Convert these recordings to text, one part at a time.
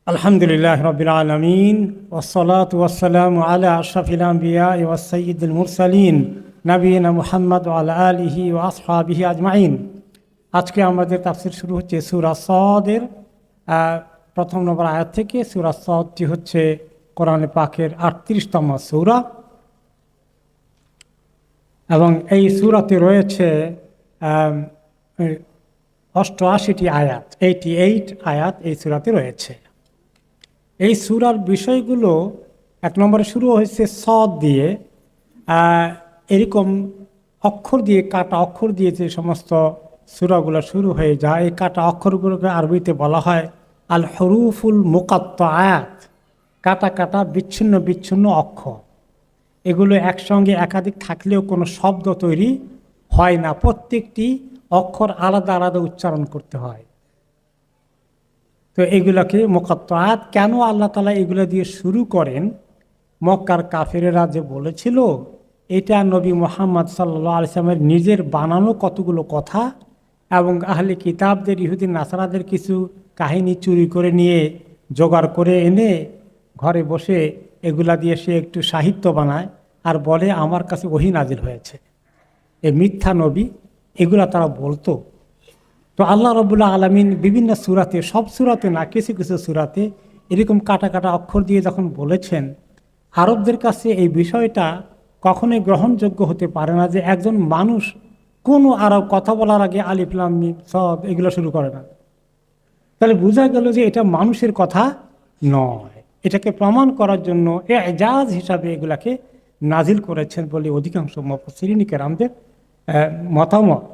আলহামদুলিল্লাহ রাব্বিল আলামিন ওয়াসসালাতু ওয়াসসালামু আলা আশরাফিল আমবিয়া ওয়াস সাইয়্যিদিল মুরসালিন নবিয়িনা মুহাম্মদ ওয়া আলা আলিহি ওয়া আসহাবিহি আজমাইন। আজকে আমাদের তাফসীর শুরু হচ্ছে সূরা সদের প্রথম নম্বর আয়াত থেকে। সূরা সদটি হচ্ছে কোরআনে পাকের 38তম সূরা এবং এই সূরাতে রয়েছে 88টি আয়াত, 88 আয়াত এই সূরাতে রয়েছে। এই সূরার বিষয়গুলো এক নম্বরে শুরু হয়েছে সদ দিয়ে, এরকম অক্ষর দিয়ে, কাটা অক্ষর দিয়ে যে সমস্ত সূরাগুলো শুরু হয়ে যায়, এই কাটা অক্ষরগুলোকে আরবিতে বলা হয় আল হরুফুল মুকাত্তাআত, কাটা কাটা বিচ্ছিন্ন বিচ্ছিন্ন অক্ষর। এগুলো একসঙ্গে একাধিক থাকলেও কোনো শব্দ তৈরি হয় না, প্রত্যেকটি অক্ষর আলাদা আলাদা উচ্চারণ করতে হয়। তো এগুলোকে মুকাত্তাআত কেন আল্লাহ তাআলা এগুলো দিয়ে শুরু করেন? মক্কার কাফেরেরা যে বলেছিল এটা নবী মুহাম্মদ সাল্লাল্লাহু আলাইহি ওয়াসাল্লামের নিজের বানানো কতগুলো কথা এবং আহলে কিতাবদের, ইহুদি নাসারাদের কিছু কাহিনী চুরি করে নিয়ে জোগাড় করে এনে ঘরে বসে এগুলা দিয়ে সে একটু সাহিত্য বানায় আর বলে আমার কাছে ওহী নাজিল হয়েছে। এই মিথ্যা নবী, এগুলা তারা বলতো। তো আল্লাহ রাব্বুল আলামিন বিভিন্ন সূরাতে, সব সূরাতে না, কিছু কিছু সূরাতে এরকম কাটা কাটা অক্ষর দিয়ে যখন বলেছেন, আরবদের কাছে এই বিষয়টা কখনোই গ্রহণযোগ্য হতে পারে না যে একজন মানুষ কোনো আরব কথা বলার আগে আলিফ লাম মিম সদ এগুলো শুরু করে না। তাহলে বোঝা গেল যে এটা মানুষের কথা নয়। এটাকে প্রমাণ করার জন্য এজাজ হিসাবে এগুলাকে নাজিল করেছেন বলে অধিকাংশ মুফাসসিরিন কেরামদের মতামত,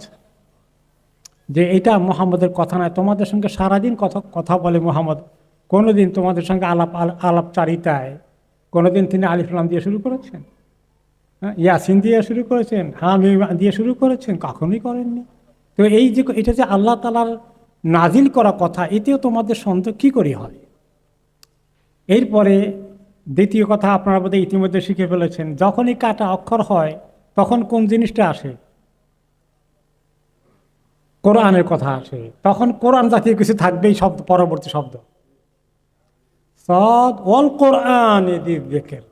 যে এটা মুহাম্মদের কথা নয়। তোমাদের সঙ্গে সারাদিন কথা বলে মুহাম্মদ, কোনোদিন তোমাদের সঙ্গে আলাপচারিতায় কোনোদিন তিনি আলিফ লাম দিয়ে শুরু করেছেন? ইয়াসিন দিয়ে শুরু করেছেন? হামিম দিয়ে শুরু করেছেন? কখনোই করেননি। তো এই যে এটা যে আল্লাহ তাআলার নাজিল করা কথা, এতেও তোমাদের সন্দেহ কী করে হয়? এরপরে দ্বিতীয় কথা আপনারা বোধহয় ইতিমধ্যে শিখে ফেলেছেন, যখনই কাটা অক্ষর হয় তখন কোন জিনিসটা আসে? কোরআনের কথা আসে। তখন কোরআন জাতীয় কিছু থাকবেই, শব্দ, পরবর্তী শব্দ। সদ ওয়াল কোরআন যিকর,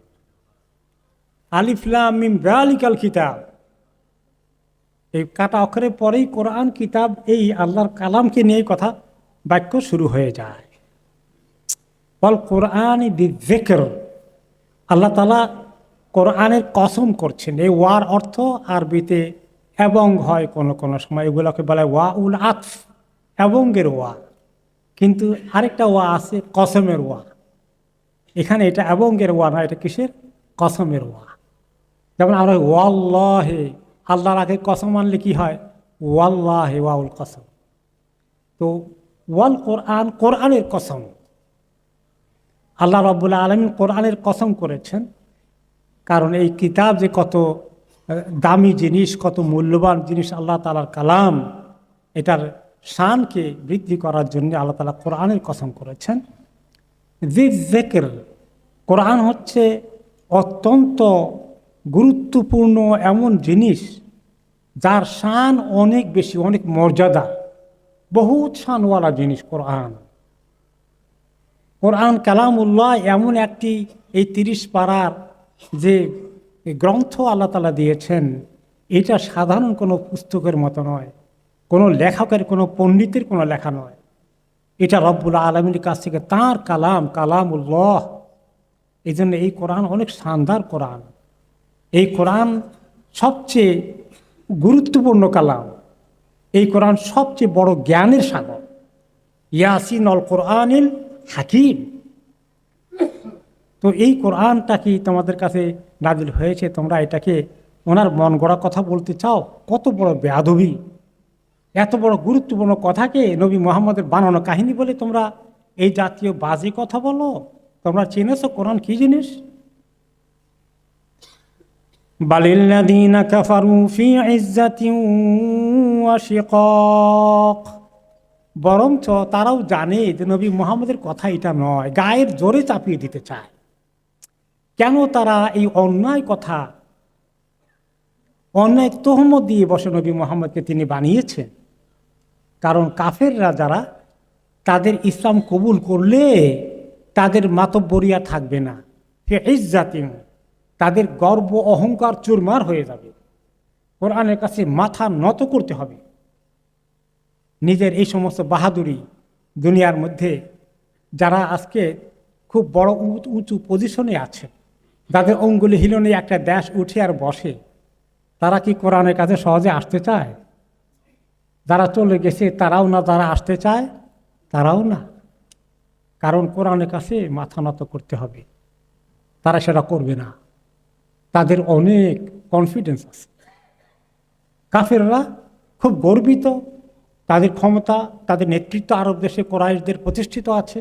আলিফ লাম মিম যালিকাল কিতাব। এই কাটা অক্ষরের পরেই কোরআন, কিতাব, এই আল্লাহর কালামকে নিয়ে কথা বাক্য শুরু হয়ে যায়। ওয়াল কোরআন যিকর, আল্লাহ তাআলা কোরআনের কসম করছেন। এই ওয়ার অর্থ আরবিতে এবং হয় কোনো কোনো সময়, এগুলোকে বলা হয় ওয়া উল আতফ, এবংয়ের ওয়া। কিন্তু আরেকটা ওয়া আছে কসমের ওয়া। এখানে এটা এবংয়ের ওয়া না, এটা কিসের? কসমের ওয়া। যেমন আমরা ওয়াল্লাহে, আল্লাহর আগে কসম আনলে কি হয়? ওয়াল্লাহে ওয়াউল কসম। তো ওয়াল কোরআন, কোরআনের কসম। আল্লাহ রাব্বুল আলামিন কোরআনের কসম করেছেন, কারণ এই কিতাব যে কত দামি জিনিস, কত মূল্যবান জিনিস, আল্লাহ তাআলার কালাম, এটার শানকে বৃদ্ধি করার জন্য আল্লাহ তাআলা কোরআনের কসম করেছেন। যিকর, কোরআন হচ্ছে অত্যন্ত গুরুত্বপূর্ণ এমন জিনিস যার শান অনেক বেশি, অনেক মর্যাদা, বহুত শানওয়ালা জিনিস কোরআন। কোরআন কালামুল্লাহ এমন একটি, এই 30 পারার যে গ্রন্থ আল্লাহ তাআলা দিয়েছেন, এটা সাধারণ কোনো পুস্তকের মতো নয়, কোনো লেখকের, কোনো পণ্ডিতের কোনো লেখা নয়। এটা রব্বুল আলামিনের কাছ থেকে তাঁর কালাম, কালামুল্লাহ। এই জন্য এই কোরআন অনেক শানদার কোরআন। এই কোরআন সবচেয়ে গুরুত্বপূর্ণ কালাম। এই কোরআন সবচেয়ে বড় জ্ঞানের সাগর। ইয়াসিন অল কোরআনিল হাকিম। তো এই কোরআনটা কি তোমাদের কাছে নাজিল হয়েছে, তোমরা এটাকে ওনার মন গড়া কথা বলতে চাও? কত বড় বেয়াদবি! এত বড় গুরুত্বপূর্ণ কথাকে নবী মুহাম্মদের বানানো কাহিনী বলে তোমরা এই জাতীয় বাজে কথা বলো? তোমরা চিনেছো কোরআন কি জিনিস? বালিল্লাযীনা কাফারু ফি ইজ্জাতিন ওয়া শিকাক, বরঞ্চ তারাও জানে যে নবী মুহাম্মদের কথা এটা নয়, গায়ের জোরে চাপিয়ে দিতে চায়। কেন তারা এই অন্যায় কথা, অন্যায় তোহমত দিয়ে বসে নবী মুহাম্মদকে তিনি বানিয়েছেন? কারণ কাফেররা যারা, তাদের ইসলাম কবুল করলে তাদের মাতব্বরিয়া থাকবে না, ফি ইজ্জাতিন, তাদের গর্ব অহংকার চুরমার হয়ে যাবে। কোরআনের কাছে মাথা নত করতে হবে। নিজের এই সমস্ত বাহাদুরি দুনিয়ার মধ্যে যারা আজকে খুব বড় উঁচু পজিশনে আছে, যাদের অঙ্গুলি হিলনে একটা দেশ উঠে আর বসে, তারা কি কোরআনের কাছে সহজে আসতে চায়? যারা চলে গেছে তারাও না, যারা আসতে চায় তারাও না। কারণ কোরআনের কাছে মাথা নত করতে হবে, তারা সেটা করবে না। তাদের অনেক কনফিডেন্স আছে। কাফেররা খুব গর্বিত, তাদের ক্ষমতা, তাদের নেতৃত্ব আরব দেশে কোরাইশদের প্রতিষ্ঠিত আছে।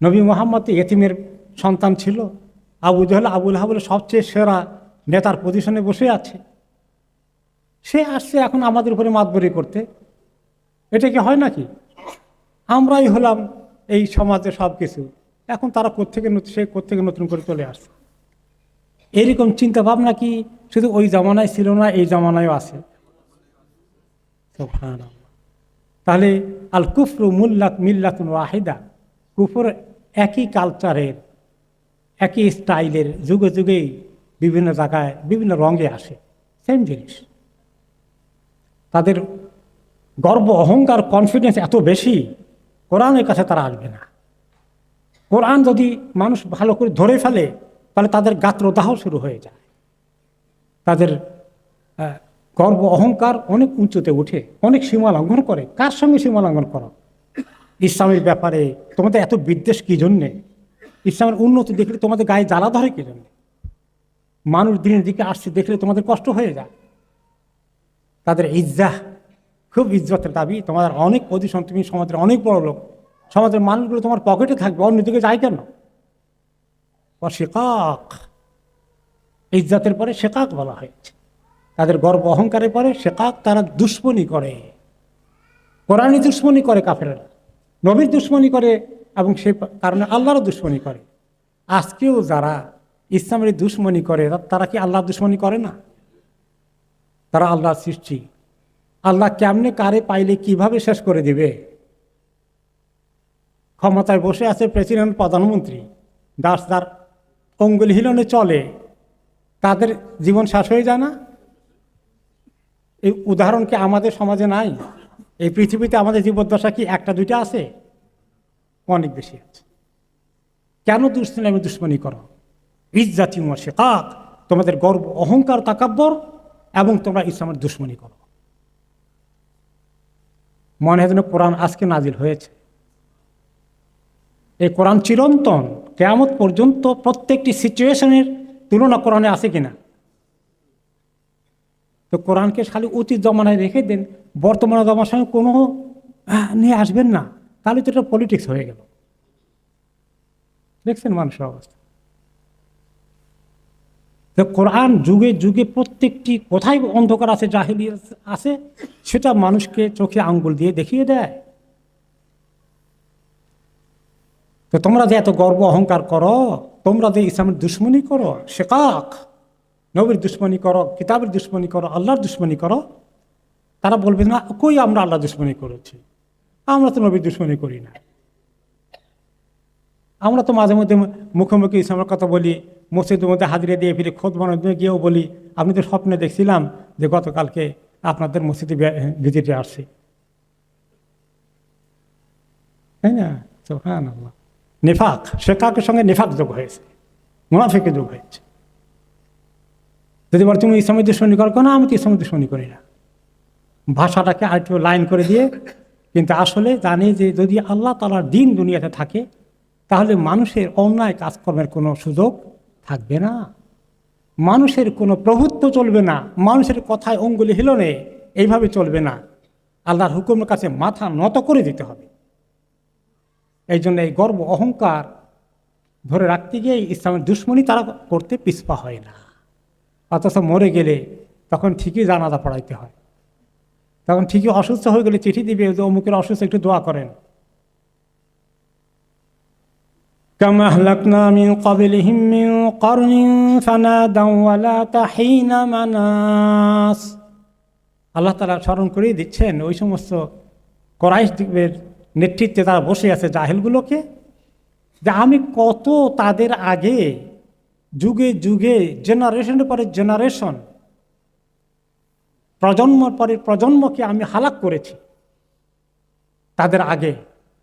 নবী মুহাম্মদ ইয়েতিমের সন্তান ছিল, আবু জাহল আবুল আহাবের সবচেয়ে সেরা নেতার পজিশনে বসে আছে। সে আসছে এখন আমাদের উপরে মাতবরি করতে। এটা কি হয় নাকি? আমরাই হলাম এই সমাজে সব কিছু, এখন তারা কোত্থেকে নতুন করে চলে আসছে। এরকম চিন্তা ভাবনা কি শুধু ওই জামানায় ছিল না, এই জামানায়ও আছে? তাহলে আল কুফরু মিল্লাতুন ওয়াহিদা, কুফর একই কালচারের, একই স্টাইলের, যুগে যুগেই বিভিন্ন জায়গায় বিভিন্ন রঙে আসে, সেম জিনিস। তাদের গর্ব অহংকার কনফিডেন্স এত বেশি, কোরআনের কাছে তারা আসবে না। কোরআন যদি মানুষ ভালো করে ধরে ফেলে তাহলে তাদের গাত্রদাহ শুরু হয়ে যায়। তাদের গর্ব অহংকার অনেক উঁচুতে উঠে, অনেক সীমা লঙ্ঘন করে। কার সঙ্গে সীমা লঙ্ঘন করো? ইসলামের ব্যাপারে তোমাদের এত বিদ্বেষ কী জন্যে? ইসলামের উন্নতি দেখলে তোমাদের গায়ে জ্বালা ধরে কী জন্যে? মানুষ দিনের দিকে আসছে দেখলে তোমাদের কষ্ট হয়ে যায়। তাদের ইজ্জাহ, খুব ইজ্জতের দাবি, তোমাদের অনেক পজিশন, তুমি সমাজের অনেক বড় লোক, সমাজের মানুষগুলো তোমার পকেটে থাকবে, অন্যদিকে যায় কেন? শেকাক, ইজ্জতের পরে শেকাক বলা হয়েছে। তাদের গর্ব অহংকারের পরে শেকাক, তারা দুশ্মনী করে, কোরআনই দুশ্মনী করে, কাফেররা নবীর দুশ্মনী করে, এবং সেই কারণে আল্লাহরও দুশ্মনী করে। আজকেও যারা ইসলামের দুশ্মনী করে তারা কি আল্লাহর দুশ্মনী করে না? তারা আল্লাহর সৃষ্টি, আল্লাহ কেমনে কারে পাইলে কিভাবে শেষ করে দিবে। ক্ষমতায় বসে আছে প্রেসিডেন্ট, প্রধানমন্ত্রী, দাস যার অঙ্গুলি হিলনে চলে, তাদের জীবন শেষ হয়ে যায় না? এই উদাহরণ কি আমাদের সমাজে নাই? এই পৃথিবীতে আমাদের জীবদ্দশা কি একটা দুইটা আছে? অনেক বেশি আছে। কেন ইসলামের দুশ্মনী করো? ইজ্জাতি ওয়া শিকাক, তোমাদের গর্ব অহংকার তাকাব্বর, এবং তোমরা ইসলামের দুশ্মনী করো। মনে হয় যেন কোরআন আজকে নাজিল হয়েছে। এই কোরআন চিরন্তন, কিয়ামত পর্যন্ত প্রত্যেকটি সিচুয়েশনের তুলনা কোরআনে আছে কিনা? তো কোরআনকে খালি অতীত জমানায় রেখে দেন, বর্তমান জমানার সঙ্গে কোনো নিয়ে আসবেন না, তাহলে তো এটা পলিটিক্স হয়ে গেল। দেখছেন মানুষের অবস্থা। তো কোরআন যুগে যুগে প্রত্যেকটি কোথায় অন্ধকার আছে, জাহেলিয়াত আছে, সেটা মানুষকে চোখে আঙ্গুল দিয়ে দেখিয়ে দেয়। তো তোমরা যে এত গর্ব অহংকার করো, তোমরা যে ইসলামের দুশ্মনী করো, শেকাক, নবীর দুশ্মনী করো, কিতাবের দুশ্মনী করো, আল্লাহর দুশ্মনী করো, তারা বলবে না কই আমরা আল্লাহ দুশ্মনী করেছি, আমরা তো নবীর দুশ্মনী করি না। আমরা তো মাঝে মধ্যে মুখোমুখি ইসলামের কথা বলি, মসজিদের মধ্যে হাজিরা দিয়ে ফিরে খোদ বানাতে গিয়েও বলি, আমি তো স্বপ্নে দেখছিলাম যে গতকালকে আপনাদের মসজিদে ভিজিটে আসছি, তাই না? সুবহানাল্লাহ। নেফাক, শেকাকের সঙ্গে নেফাক যোগ হয়েছে, মুনাফিকের যোগ হয়েছে। যদি বল তুমি ইসলামের দুশ্মনী করো, না আমি তো ইসলামের দুশ্মনী করি না, ভাষাটাকে আরেকটু লাইন করে দিয়ে, কিন্তু আসলে জানি যে যদি আল্লাহ তাআলার দ্বীন দুনিয়াতে থাকে তাহলে মানুষের অন্যায় কাজকর্মের কোনো সুযোগ থাকবে না, মানুষের কোনো প্রভুত্ব চলবে না, মানুষের কথায় অঙ্গুলি হিলনে এইভাবে চলবে না। আল্লাহর হুকুমের কাছে মাথা নত করে দিতে হবে। এই জন্য এই গর্ব অহংকার ধরে রাখতে গিয়ে ইসলামের দুশ্মনী তারা করতে পিছপা হয় না। অথচ মরে গেলে তখন ঠিকই জানাজা পড়াইতে হয়, তখন ঠিকই অসুস্থ হয়ে গেলে চিঠি দিবে যে অমুকের অসুস্থ, একটু দোয়া করেন। কামা আহলাকনা মিন ক্বাবলিহিম মিন কারনিন ফানাদাউ ওয়ালা তাহিনা মানাস। আল্লাহ তাআলা স্মরণ করিয়ে দিচ্ছেন ওই সমস্ত কোরাইশদের নেতৃত্বে তারা বসে আছে জাহেলগুলোকে, যে আমি কত তাদের আগে যুগে যুগে জেনারেশনের পরে জেনারেশন প্রজন্মের পরে প্রজন্মকে আমি হালাক করেছি তাদের আগে,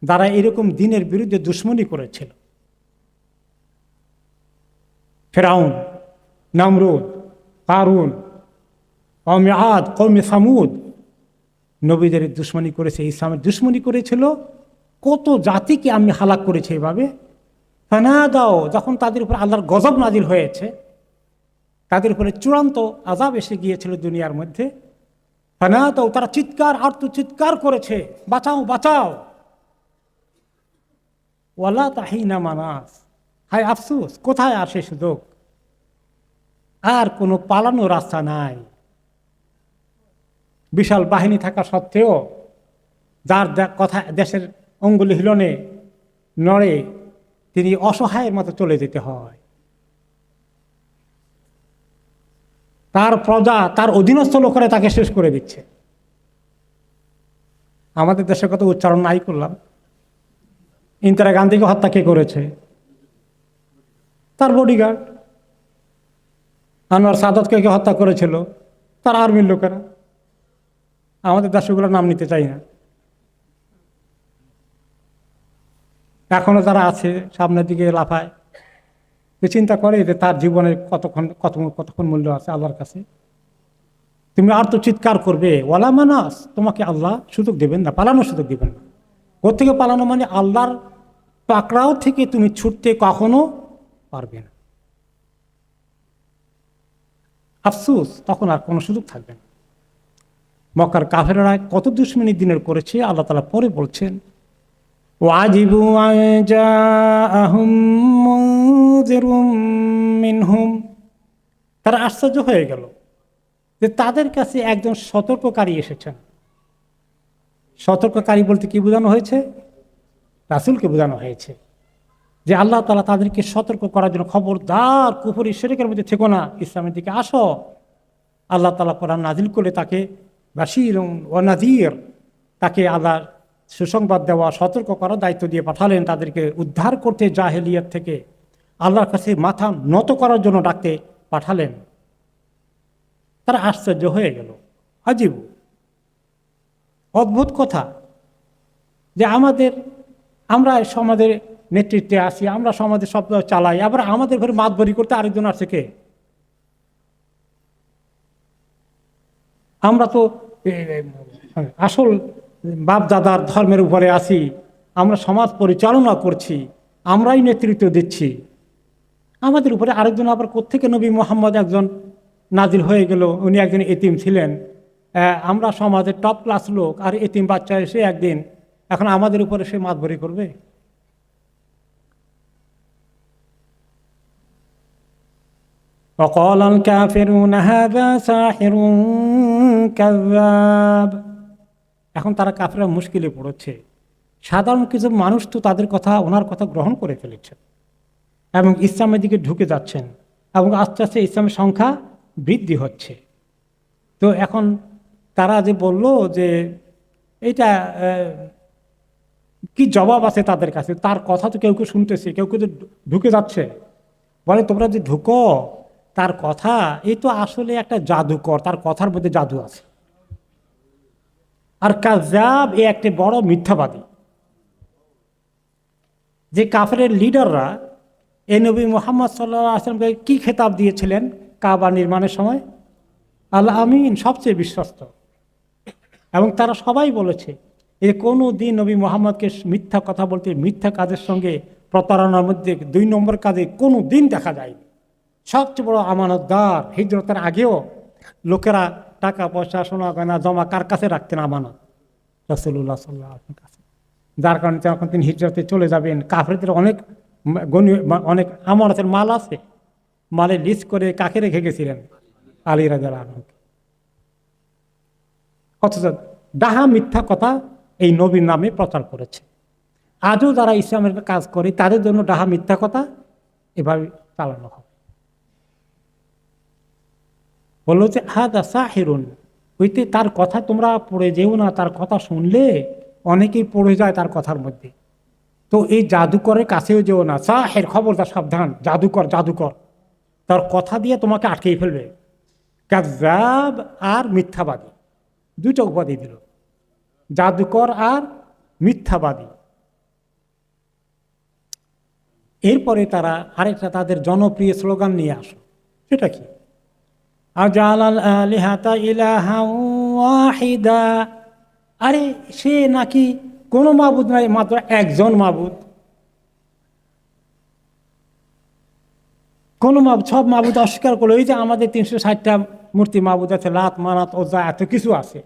যারা এরকম দিনের বিরুদ্ধে দুশ্মনী করেছিল। ফেরাউন, নামরুদ, কারুন, কওমে আদ, কওমে সামুদ নবীদের দুশ্মনী করেছে, ইসলামের দুশ্মনী করেছিল। কত জাতিকে আমি হালাক করেছি এভাবে। ফানাদাও, যখন তাদের উপর আল্লাহর গজব নাজিল হয়েছে, তাদের উপরে চূড়ান্ত আযাব এসে গিয়েছিল দুনিয়ার মধ্যে, ফানাদাও, তারা চিৎকার আর্তচিৎকার করেছে, বাঁচাও বাঁচাও। ওয়ালা তাহিনা মানাস, হায় আফসোস, কোথায় আসে সুযোগ, আর কোনো পালানোর রাস্তা নাই। বিশাল বাহিনী থাকা সত্ত্বেও যার কথা দেশের অঙ্গুলি হিলনে নড়ে, তিনি অসহায়ের মতো চলে যেতে হয়। তার প্রজা, তার অধীনস্থ লোকেরা তাকে শেষ করে দিচ্ছে। আমাদের দেশের কথা উচ্চারণ নাই করলাম, ইন্দিরা গান্ধীকে হত্যা কে করেছে? তার বডিগার্ড। আনোয়ার সাদাতকে কে হত্যা করেছিল? তার আর্মির লোকেরা। আমাদের দেশগুলোর নাম নিতে চাই না। এখনো যারা আছে সামনের দিকে লাফায়, চিন্তা করে যে তার জীবনের কতক্ষণ মূল্য আছে আল্লাহর কাছে। তুমি আর তো চিৎকার করবে, ওয়ালা মানাস, তোমাকে আল্লাহ সুযোগ দেবেন না, পালানোর সুযোগ দেবেন না। ওর থেকে পালানো মানে আল্লাহর পাকড়াও থেকে তুমি ছুটতে কখনো পারবে না। আফসোস, তখন আর কোনো সুযোগ থাকবে না। মক্কার কাফেররা কত দুশমনী দিনের করেছে আল্লাহ তাআলা পরে বলছেন, ওয়াজিবু আন জাআহুম মুনযিরুম মিনহুম, তারা আশ্চর্য হয়ে গেল যে তাদের কাছে একজন সতর্ককারী এসেছেন। সতর্ককারী বলতে কি বোঝানো হয়েছে? রাসূলকে বোঝানো হয়েছে যে আল্লাহ তাআলা তাদেরকে সতর্ক করার জন্য, খবরদার কুফরি শিরকের মধ্যে থেকো না, ইসলামের দিকে আসো। আল্লাহ তাআলা কোরআন নাজিল করে তাকে বাশীরুন ওয়া নাযীর, তাকে আল্লাহ সুসংবাদ দেওয়া, সতর্ক করার দায়িত্ব দিয়ে পাঠালেন, তাদেরকে উদ্ধার করতে জাহেলিয়াত থেকে আল্লাহর কাছে মাথা নত করার জন্য ডাকতে পাঠালেন। তারা আশ্চর্য হয়ে গেল। আজীব, অদ্ভুত কথা যে আমরা সমাজের নেতৃত্বে আসি, আমরা সমাজের সব চালাই, আবার আমাদের ঘরে মাতবরি করতে আরেকজন আছে কে? আমরা তো আসল বাপ দাদার ধর্মের উপরে আসি, আমরা সমাজ পরিচালনা করছি, আমরাই নেতৃত্ব দিচ্ছি। আমাদের উপরে আরেকজন আবার কোত্থেকে নবী মুহাম্মদ একজন নাজিল হয়ে গেল, উনি একজন এতিম ছিলেন। আমরা সমাজের টপ ক্লাস লোক, আর এতিম বাচ্চা এসে একদিন এখন আমাদের উপরে সে মাতবরি করবে? وقال الكافرون هذا ساحر كذاب। এখন তারা কাফেররা মুশকিলে পড়েছে। সাধারণ কিছু মানুষ তো ওনার কথা গ্রহণ করে ফেলেছে এবং ইসলামের দিকে ঢুকে যাচ্ছেন, এবং আস্তে আস্তে ইসলামের সংখ্যা বৃদ্ধি হচ্ছে। তো এখন তারা যে বলল যে এটা কি জবাব আছে তাদের কাছে? তার কথা তো কেউ কেউ শুনতেছে, কেউ কেউ ঢুকে যাচ্ছে। বলে তোমরা যে ঢুকো, তার কথা এই তো আসলে একটা জাদুকর, তার কথার মধ্যে জাদু আছে। আর কাযাব, এ একটা বড় মিথ্যাবাদী। যে কাফেরের লিডাররা এ নবী মুহাম্মদ সাল্লাল্লাহু আলাইহি ওয়াসাল্লামকে কি খেতাব দিয়েছিলেন কাবা নির্মাণের সময়? আল আমিন, সবচেয়ে বিশ্বস্ত। এবং তারা সবাই বলেছে যে কোনো দিন নবী মুহাম্মদকে মিথ্যা কথা বলতে, মিথ্যা কাজের সঙ্গে প্রতারণার মধ্যে 2 নম্বর কাজে কোনো দিন দেখা যায়নি। সবচেয়ে বড় আমানতদার। হিজরতের আগেও লোকেরা টাকা পয়সা, সোনা গয়না জমা কার কাছে রাখতেন? আমানত, রাসূলুল্লাহ সাল্লাল্লাহু আলাইহি ওয়াসাল্লাম কাছে। যার কারণে যখন তিনি হিজরতে চলে যাবেন, কাফেরদের অনেক আমানতের মাল আছে, মালের লিস্ট করে কাকে রেখে গেছিলেন? আলী রাদিয়াল্লাহু আনহু। অথচ ডাহা মিথ্যা কথা এই নবীর নামে প্রচার করেছে। আজও যারা ইসলামের কাজ করে তাদের জন্য ডাহা মিথ্যা কথা এভাবে চালানো হয়। বললো যে হাদা সাহিরুন, হইতে তার কথা তোমরা পড়ে যেও না, তার কথা শুনলে অনেকেই পড়ে যায় তার কথার মধ্যে। তো এই জাদুকরের কাছেও যেও না, সাহের খবরদার সাবধান, জাদুকর জাদুকর, তার কথা দিয়ে তোমাকে আটকেই ফেলবে। কাযযাব আর মিথ্যাবাদী, দুইটা উপাধি দিল, জাদুকর আর মিথ্যাবাদী। এরপরে তারা আরেকটা তাদের জনপ্রিয় স্লোগান নিয়ে আসলো, সেটা কি? আজালাল আলিহাতা ইলাহা ওয়াহিদা। আরে সে নাকি কোনো মাবুদ নাই, মাত্র একজন মাবুদ। কোনো মাবুদ, সব মাবুদ অস্বীকার করলো। এই যে আমাদের 360টা মূর্তি মাবুদ আছে, লাত মানাত ওজা এত কিছু আছে,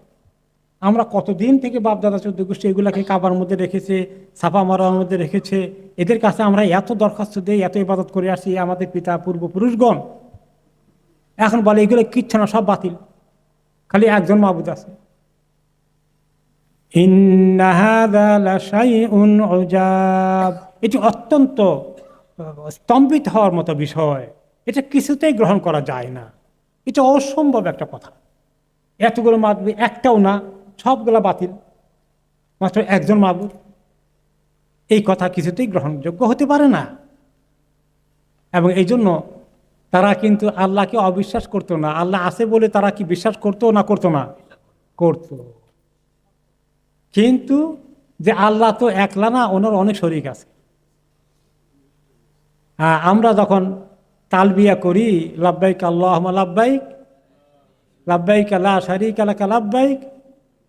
আমরা কতদিন থেকে বাপদাদা চৌদ্দ গোষ্ঠী এগুলাকে কাবার মধ্যে রেখেছে, ছাপা মারার মধ্যে রেখেছে, এদের কাছে আমরা এত দরখাস্ত দিই, এত ইবাদত করে আসি আমাদের পিতা পূর্বপুরুষগণ। এখন বলে এগুলো কিচ্ছু না, সব বাতিল, খালি একজন মাবুদ আছে। ইন্না হাযা লাশাইউন উজাব, এটি অত্যন্ত স্তম্ভিত হওয়ার মতো বিষয়, এটা কিছুতেই গ্রহণ করা যায় না, এটা অসম্ভব একটা কথা। এতগুলো মাবুদ একটাও না, সবগুলো বাতিল, মাত্র একজন মাবুদ, এই কথা কিছুতেই গ্রহণযোগ্য হতে পারে না। এবং এই জন্য তারা কিন্তু আল্লাহকে অবিশ্বাস করতো না। আল্লাহ আছে বলে তারা কি বিশ্বাস করতো না করতো না? করতো। কিন্তু যে আল্লাহ তো একলা না, ওনার অনেক শরীক আছে। আমরা যখন তালবিয়া করি, লাব্বাইক আল্লাহুম্মা লাব্বাইক, লাব্বাইক লা শারীকা লাকা লাব্বাইক,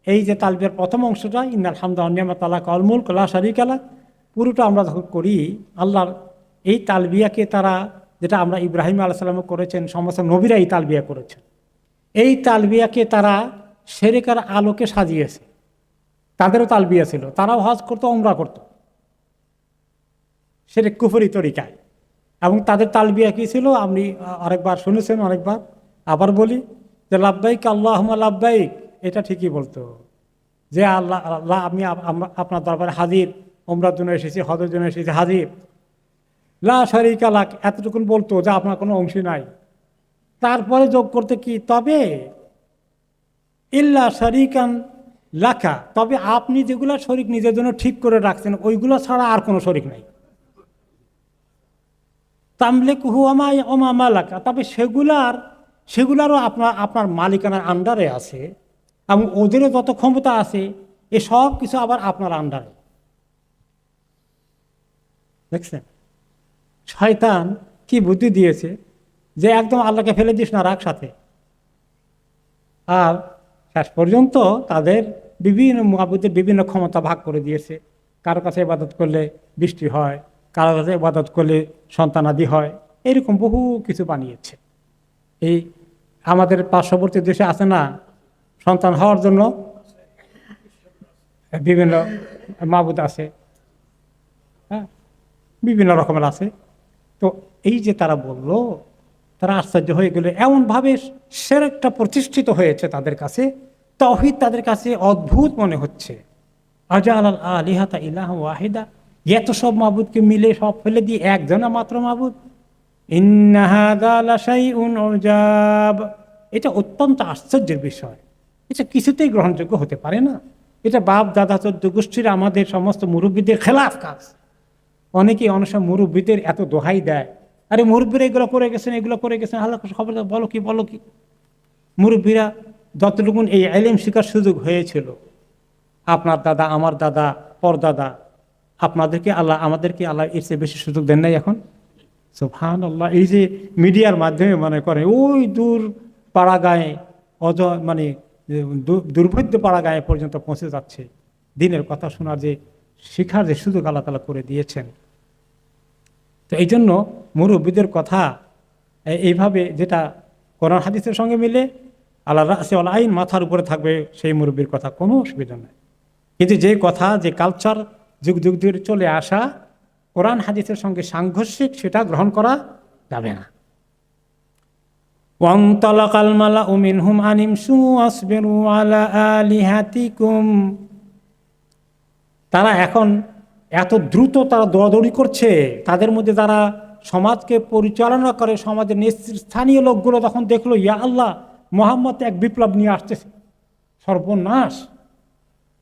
এই যে তালবিয়ার প্রথম অংশটা, ইন্নাল হামদা ওয়ান নি'মাতা লাকা ওয়াল মুলক লা শারীকা লাক, পুরোটা আমরা যখন করি আল্লাহর এই তালবিয়াকে তারা, যেটা আমরা ইব্রাহিম আলাইহিস সালামও করেছেন, সমস্ত নবীরা এই তালবিয়া করেছেন, এই তালবিয়াকে তারা শিরকের আলোকে সাজিয়েছে। তাদেরও তালবিয়া ছিল, তারাও হজ করতো, উমরা করতো শিরক কুফরি তরিকায়। এবং তাদের তালবিয়া কি ছিল আপনি আরেকবার শুনেছেন, অনেকবার আবার বলি, যে লাব্বাইক আল্লাহুম্মা লাব্বাইক, এটা ঠিকই বলতো যে আল্লাহ আল্লাহ আমি আপনার দরবারে হাজির, উমরার জন্য এসেছি, হজের জন্য এসেছি, হাজির। লা শারীকা লাক, এতটুকুন বলতো যে আপনার কোনো অংশী নাই। তারপরে যোগ করতে কি, তবে ইল্লা শারীকান লাকা, তবে আপনি যেগুলো শরীক নিজের জন্য ঠিক করে রাখছেন ওইগুলো ছাড়া আর কোনো শরীক নাই। তামলিকুহু ওমা মালাকা, তবে সেগুলারও আপনার মালিকানার আন্ডারে আছে, এবং ওদেরও যত ক্ষমতা আছে এ সব কিছু আবার আপনার আন্ডারে। দেখছেন শয়তান কি বুদ্ধি দিয়েছে, যে একদম আল্লাহকে ফেলে দিস না, রাখ সাথে। আর শেষ পর্যন্ত তাদের বিভিন্ন মাবুদের বিভিন্ন ক্ষমতা ভাগ করে দিয়েছে। কারো কাছে ইবাদত করলে বৃষ্টি হয়, কারো কাছে ইবাদত করলে সন্তানাদি হয়, এরকম বহু কিছু বানিয়েছে। এই আমাদের পার্শ্ববর্তী দেশে আছে না, সন্তান হওয়ার জন্য বিভিন্ন মাবুদ আছে, হ্যাঁ, বিভিন্ন রকমের আছে। তো এই যে তারা বলল, তারা আশ্চর্য হয়ে গেল, এমনভাবে শিরকটা প্রতিষ্ঠিত হয়েছে তাদের কাছে, তাওহীদ তাদের কাছে অদ্ভুত মনে হচ্ছে। আজালাল আলিহাতা ইলাহা ওয়াহিদা, এত সব মাবুদকে মিলে সব ফেলে দিয়ে একজনা মাত্র মাবুদ। ইন্না হাযা লাশাইউন উজাব, এটা অত্যন্ত আশ্চর্যের বিষয়, এটা কিছুতেই গ্রহণযোগ্য হতে পারে না। এটা বাপ দাদা চৌদ্দ গোষ্ঠীর আমাদের সমস্ত মুরব্বীদের খেলাফ কাজ। অনেকেই অনেক সময় মুরব্বীদের এত দোহাই দেয়, আরে মুরব্বীরা এগুলো করে গেছেন, এগুলো করে গেছেন, আল্লাহ খবর বলো কি বলো কি। মুরব্বীরা যতটুকুন এই ইলম শিখার সুযোগ হয়েছিল, আপনার দাদা, আমার দাদা, পরদাদা, আপনাদেরকে আল্লাহ, আমাদেরকে আল্লাহ এর চেয়ে বেশি সুযোগ দেন নাই এখন? সুবহানাল্লাহ। এই যে মিডিয়ার মাধ্যমে মনে করে ওই দূর পাড়া গায়ে, মানে দুর্ভেদ্য পাড়া গায়ে পর্যন্ত পৌঁছে যাচ্ছে, দিনের কথা শোনার যে শিখার যে সুযোগ আল্লাহ তাআলা করে দিয়েছেন। তো এই জন্য মুরব্বীদের কথা এইভাবে, যেটা কোরআন হাদিসের সঙ্গে মিলে, আল্লাহ রাসে ওয়াল আইন, মাথার উপরে থাকবে সেই মুরব্বীর কথা, কোনো অসুবিধা নেই। কিন্তু যে কথা, যে কালচার যুগ যুগ ধরে চলে আসা কোরআন হাদিসের সঙ্গে সাংঘর্ষিক, সেটা গ্রহণ করা যাবে না। ওয়ান্তালাকাল মালাউ মিনহুম আনিমশু আসবিরু আলা আলিহাতিকুম, তারা এখন এত দ্রুত তারা দৌড়াদৌড়ি করছে, তাদের মধ্যে যারা সমাজকে পরিচালনা করে, সমাজের স্থানীয় লোকগুলো তখন দেখলো, ইয়া আল্লাহ, মুহাম্মদ এক বিপ্লব নিয়ে আসতেছে, সর্বনাশ,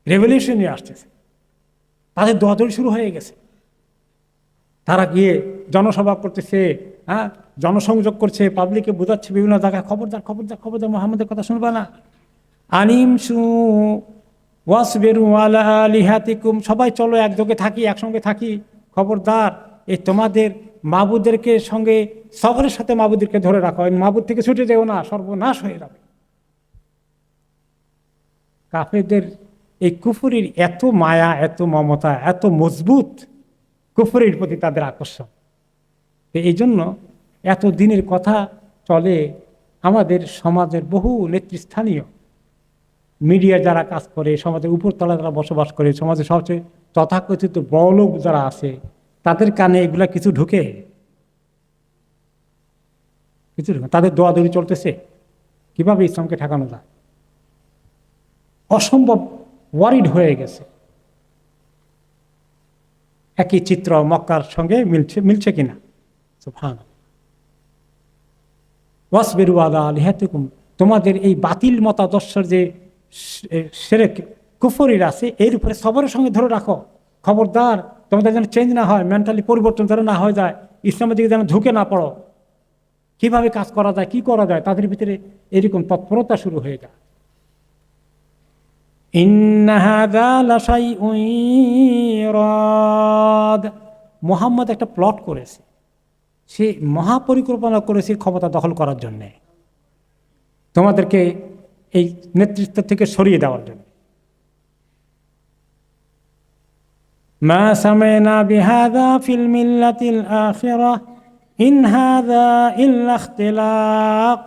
রেভলিউশন নিয়ে আসতেছে, তাদের দৌড়াদৌড়ি শুরু হয়ে গেছে। তারা গিয়ে জনসভা করতেছে, হ্যাঁ, জনসংযোগ করছে, পাবলিককে বোঝাচ্ছে বিভিন্ন জায়গায়, খবরদার খবরদার খবরদার, মোহাম্মদের কথা শুনবা না, আনিমসু ওয়াসবিরু আলা আলিহাতিকুম, সবাই চলো একযোগে থাকি, একসঙ্গে থাকি, খবরদার এই তোমাদের মাবুদেরকে সঙ্গে সবরের সাথে মাবুদেরকে ধরে রাখো, মাবুদ থেকে ছুটে যেও না, সর্বনাশ হয়ে যাবে। কাফেরদের এই কুফরির এত মায়া, এত মমতা, এত মজবুত কুফরির প্রতি তাদের আকর্ষণ। এই জন্য এত দিনের কথা চলে আমাদের সমাজের বহু নেতৃস্থানীয় মিডিয়া যারা কাজ করে, সমাজের উপরতলা যারা বসবাস করে, সমাজের সবচেয়ে তথাকথিত বড়লোক যারা আছে, তাদের কানে এগুলা কিছু ঢুকে, কিছু ঢুকে, তাদের দৌড়াদৌড়ি চলতেছে কিভাবে ইসলামকে ঠেকানো যায়, অসম্ভব ওয়ারিড হয়ে গেছে। একই চিত্র মক্কার সঙ্গে মিলছে কিনা? সুবহানাল্লাহ। ওয়াসবিরু আলা আলিহাতিকুম, তোমাদের এই বাতিল মতাদর্শের যে শিরক কুফরির আছে, এর উপরে সবরের সঙ্গে ধরে রাখো, খবরদার তোমাদের যেন চেঞ্জ না হয়, মেন্টালি পরিবর্তন যেন না হয়ে যায়, ইসলামের দিকে যেন ঝুঁকে না পড়ো, কিভাবে কাজ করা যায়, কি করা যায়, তাদের ভিতরে এরকম তৎপরতা শুরু হয়ে যায়। ইন্না হাযা লাশাইউন ইরাদ, মুহাম্মদ একটা প্লট করেছে, সে মহাপরিকল্পনা করেছে ক্ষমতা দখল করার জন্যে, তোমাদেরকে এই নেতৃত্ব থেকে সরিয়ে দেওয়ার জন্য। মা সামা'না বিহাযা ফিল মিল্লাতিল আখিরাহ ইন হাযা ইল্লা ইখতিলাক,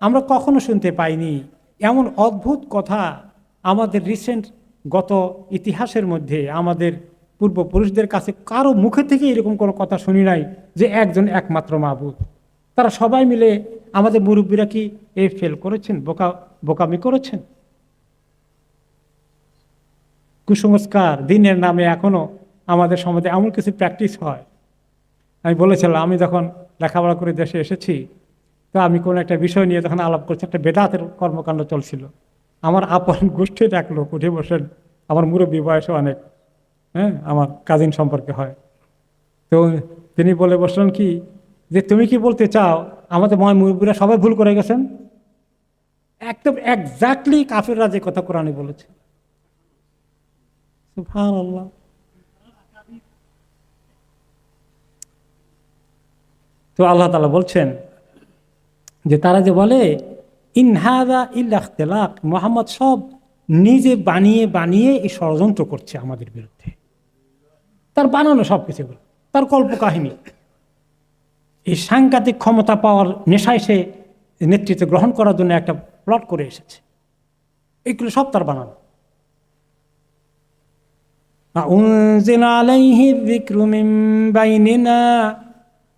আমরা কখনো শুনতে পাইনি এমন অদ্ভুত কথা আমাদের রিসেন্ট গত ইতিহাসের মধ্যে, আমাদের পূর্বপুরুষদের কাছে কারো মুখে থেকে এরকম কোনো কথা শুনি নাই যে একজন একমাত্র মাবুদ। তারা সবাই মিলে, আমাদের মুরব্বীরা কি এই ফেল করেছেন, বোকামি করেছেন? কুসংস্কার দিনের নামে এখনো আমাদের সমাজে এমন কিছু প্র্যাকটিস হয়। আমি বলেছিলাম, আমি যখন লেখাপড়া করে দেশে এসেছি, তো আমি কোনো একটা বিষয় নিয়ে যখন আলাপ করছি, একটা বেদাতের কর্মকাণ্ড চলছিল, আমার আপন গোষ্ঠীর এক লোক উঠে বসেন, আমার মুরব্বী বয়সে অনেক, হ্যাঁ, আমার কাজিন সম্পর্কে হয়, তো তিনি বলে বসলেন কি, যে তুমি কি বলতে চাও আমাদের মুরব্বীরা সবাই ভুল করে গেছেন? একদম এক্স্যাক্টলি কাফেররা যে কথা কোরআনে বলেছে। সুবহানাল্লাহ। তো আল্লাহ তাআলা বলছেন যে তারা যে বলে ইন হাযা ইল্লা ইখতিলাক, মুহাম্মদ সব নিজে বানিয়ে বানিয়ে এই ষড়যন্ত্র করছে আমাদের বিরুদ্ধে, তার বানানো সব কিছু, তার কল্পকাহিনী, এই সাংঘাতিক ক্ষমতা পাওয়ার নেশায় সে নেতৃত্ব গ্রহণ করার জন্য একটা প্লট করে এসেছে, এগুলো সব তার বানানো। উনজিলা আলাইহি যিকরু মিন বাইনিনা,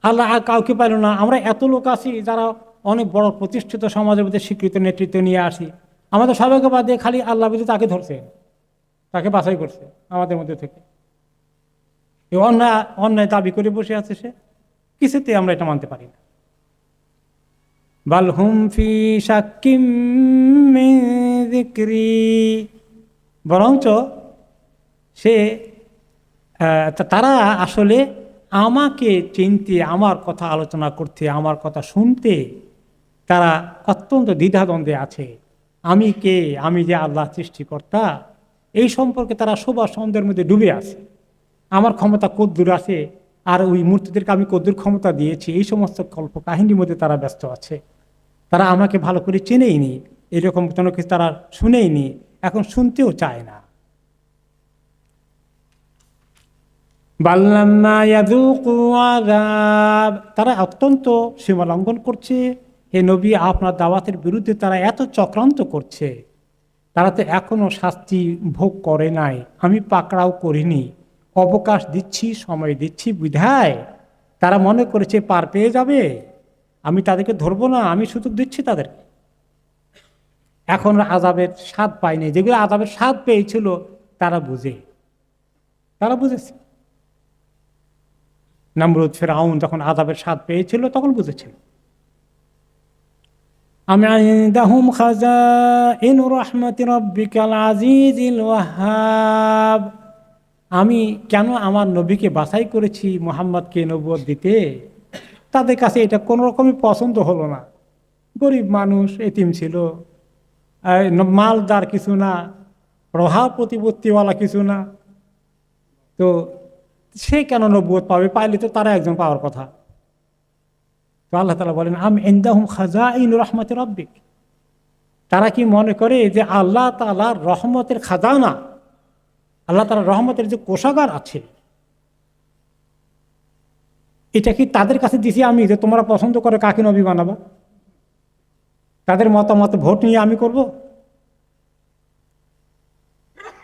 আল্লাহ কাউকে পাইল না, আমরা এত লোক আছি যারা অনেক বড় প্রতিষ্ঠিত সমাজের মধ্যে স্বীকৃত নেতৃত্ব নিয়ে আসি, আমাদের সবাইকে বাদ দিয়ে খালি আল্লাহ বুঝে তাকে ধরছে, তাকে বাছাই করছে আমাদের মধ্যে থেকে। এই অন্যায় দাবি করে বসে আছে সে, কিছুতে আমরা এটা মানতে পারি না। বাল হুম ফি শাক্কিম মিন যিকরি, বরঞ্চ সে তারা আসলে আমাকে চিনতে, আমার কথা আলোচনা করতে, আমার কথা শুনতে তারা অত্যন্ত দ্বিধাদ্বন্দ্বে আছে। আমি কে, আমি যে আল্লাহ সৃষ্টিকর্তা, এই সম্পর্কে তারা সবার সন্দেহের মধ্যে ডুবে আছে। আমার ক্ষমতা কদ্দূর আছে, আর ওই মূর্তিদেরকে আমি কদ্দূর ক্ষমতা দিয়েছি, এই সমস্ত কল্প কাহিনীর মধ্যে তারা ব্যস্ত আছে। তারা আমাকে ভালো করে চেনেই নি, এরকম কোনো কিছু তারা শুনেই নি, এখন শুনতেও চায় না। তারা অত্যন্ত সীমা লঙ্ঘন করছে। হে নবী, আপনার দাওয়াতের বিরুদ্ধে তারা এত চক্রান্ত করছে, তারা তো এখনো শাস্তি ভোগ করে নাই, আমি পাকড়াও করিনি, অবকাশ দিচ্ছি, সময় দিচ্ছি বিধায় তারা মনে করেছে পার পেয়ে যাবে, আমি তাদেরকে ধরবো না, আমি সুযোগ দিচ্ছি তাদেরকে। এখন আযাবের স্বাদ পায়নি, যেগুলো আযাবের স্বাদ পেয়েছিল তারা বুঝেছে। নমরুদ, ফিরআউন যখন আযাবের স্বাদ পেয়েছিল তখন বুঝেছিল। আম ইনদাহুম খাযাইনু রাহমাতি রাব্বিকাল আজিজিল ওয়াহ্হাব, আমি কেন আমার নবীকে বাছাই করেছি মুহাম্মদকে নবুয়ত দিতে, তাদের কাছে এটা কোনো রকমই পছন্দ হলো না। গরিব মানুষ, এতিম ছিল, মালদার কিছু না, প্রভাব প্রতিপত্তিওয়ালা কিছু না, তো সে কেন নবুয়ত পাবে? পাইলে তো তারা একজন পাওয়ার কথা। তো আল্লাহ তাআলা বলেন, আম ইনদাহুম খাজাইনু রাহমাতি রাব্বিক, তারা কি মনে করে যে আল্লাহ তাআলার রহমতের খাজানা, আল্লাহ তাআলার রহমতের যে কোষাগার আছে, এটা কি তাদের কাছে দিছি আমি যে তোমরা পছন্দ করে কাকে নবী বানাবো? তাদের মতামত ভোট নিয়ে আমি করব?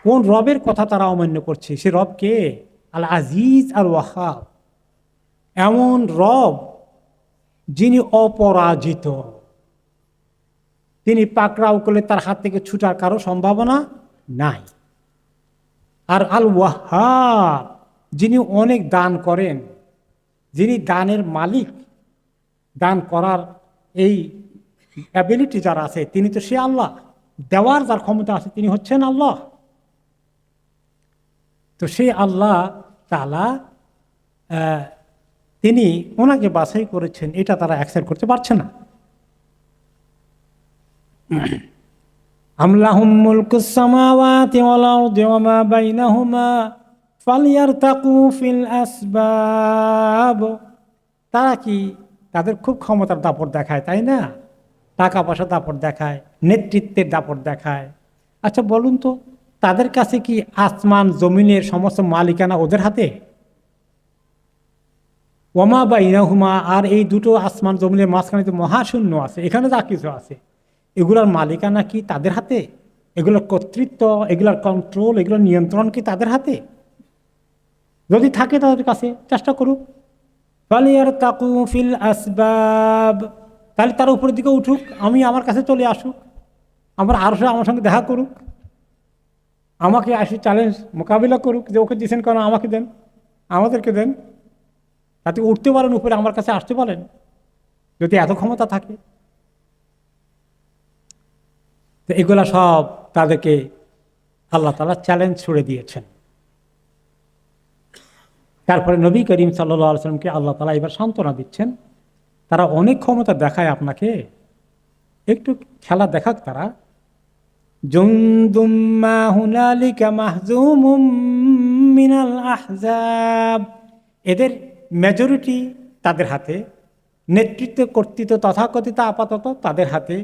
কোন রবের কথা তারা অমান্য করছে? সে রব কে? আল আজিজ আল ওয়াহাব, এমন রব যিনি অপরাজিত, তিনি পাকড়াও করলে তার হাত থেকে ছুটার কারো সম্ভাবনা নাই। আর আল ওয়াহাব, যিনি অনেক দান করেন, যিনি দানের মালিক, দান করার এই অ্যাবিলিটি যার আছে তিনি তো সে আল্লাহ, দেওয়ার যার ক্ষমতা আছে তিনি হচ্ছেন আল্লাহ। তো সেই আল্লাহ তাআলা তিনি ওনাকে বাছাই করেছেন, এটা তারা অ্যাকসেপ্ট করতে পারছে না। আমলাহুম মুলকুস সামাওয়াতি ওয়াল আরদি ওয়া মা বাইনাহুমা ফালইয়ারতাকু ফিল আসবাব, তারা কি তাদের খুব ক্ষমতার দাপট দেখায়, তাই না? টাকা পয়সার দাপট দেখায়, নেতৃত্বের দাপট দেখায়। আচ্ছা বলুন তো, তাদের কাছে কি আসমান জমিনের সমস্ত মালিকানা ওদের হাতে? ওয়ামা বাইনাহুমা, আর এই দুটো আসমান জমিনের মাঝখানে যে মহাশূন্য আছে, এখানে যা কিছু আছে, এগুলোর মালিকানা কি তাদের হাতে? এগুলোর কর্তৃত্ব, এগুলোর কন্ট্রোল, এগুলোর নিয়ন্ত্রণ কি তাদের হাতে? যদি থাকে তাদের কাছে চেষ্টা করুক, ফালিয়ারতাকু ফিল আসবাব, তাহলে তার উপরের দিকে উঠুক, আমি আমার কাছে চলে আসুক, আমার আরশে আমার সঙ্গে দেখা করুক, আমাকে আসি চ্যালেঞ্জ মোকাবিলা করুক, যে ওকে দিয়েছেন কেন, আমাকে দেন, আমাদেরকে দেন, তাতে উঠতে পারেন উপরে, আমার কাছে আসতে পারেন, যদি এত ক্ষমতা থাকে। তো এগুলা সব তাদেরকে আল্লাহ তাআলা চ্যালেঞ্জ ছুড়ে দিয়েছেন। তারপরে নবী করিম সাল্লাল্লাহু আলাইহি ওয়াসাল্লামকে আল্লাহ তাআলা এবার সান্ত্বনা দিচ্ছেন, তারা অনেক ক্ষমতা দেখায় আপনাকে, একটু খেলা দেখাক তারা। জুনদুম মা হুনালিকা মাহজুমুম মিনাল আহজাব, এদের মেজরিটি তাদের হাতে, নেতৃত্ব কর্তৃত্ব তথাকথিত আপাতত তাদের হাতে,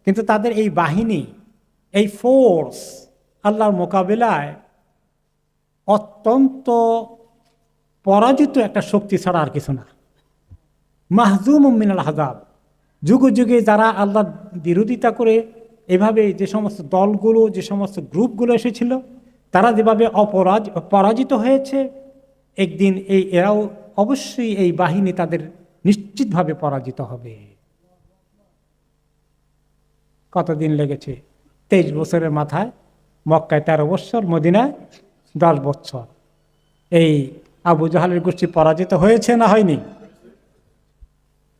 কিন্তু তাদের এই বাহিনী, এই ফোর্স আল্লাহর মোকাবিলায় অত্যন্ত পরাজিত একটা শক্তি ছাড়া আর কিছু না। মাহজুম মিনাল আহজাব, যুগে যুগে যারা আল্লাহর বিরোধিতা করে এভাবে যে সমস্ত দলগুলো, যে সমস্ত গ্রুপগুলো এসেছিল, তারা যেভাবে পরাজিত হয়েছে, একদিন এরাও অবশ্যই এই বাহিনী তাদের নিশ্চিতভাবে পরাজিত হবে। কতদিন লেগেছে? 23 বছরের মাথায় মক্কায় 13 বছর, মদিনায় 10 বছর। এই আবু জাহালের গোষ্ঠী পরাজিত হয়েছে না হয়নি?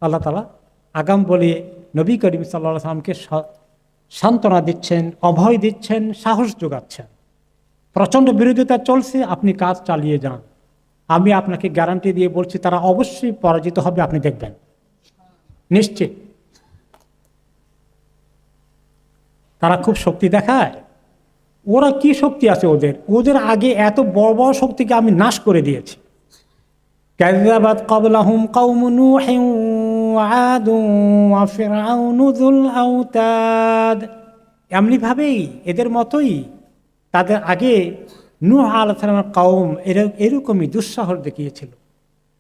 আল্লাহ তাআলা আগাম বলে নবী করিম সাল্লাল্লাহু আলাইহি ওয়াসাল্লামকে সান্ত্বনা দিচ্ছেন, অভয় দিচ্ছেন, সাহস যোগাচ্ছেন। প্রচণ্ড বিরোধিতা চলছে, আপনি কাজ চালিয়ে যান, আমি আপনাকে গ্যারান্টি দিয়ে বলছি তারা অবশ্যই পরাজিত হবে, আপনি দেখবেন নিশ্চিত। তারা খুব শক্তি দেখায়, ওরা কি শক্তি আছে ওদের? ওদের আগে এত বড় বড় শক্তিকে আমি নাশ করে দিয়েছি। কাযাবাত ক্বাবলাহুম কওমু নূহিন ওয়া আদুন ওয়া ফিরআউনু যুল আওতাদ, এমনিভাবেই এদের মতোই তাদের আগে নূহ আলাইহিস সালামের কওম এরকমই দুঃসাহস দেখিয়েছিল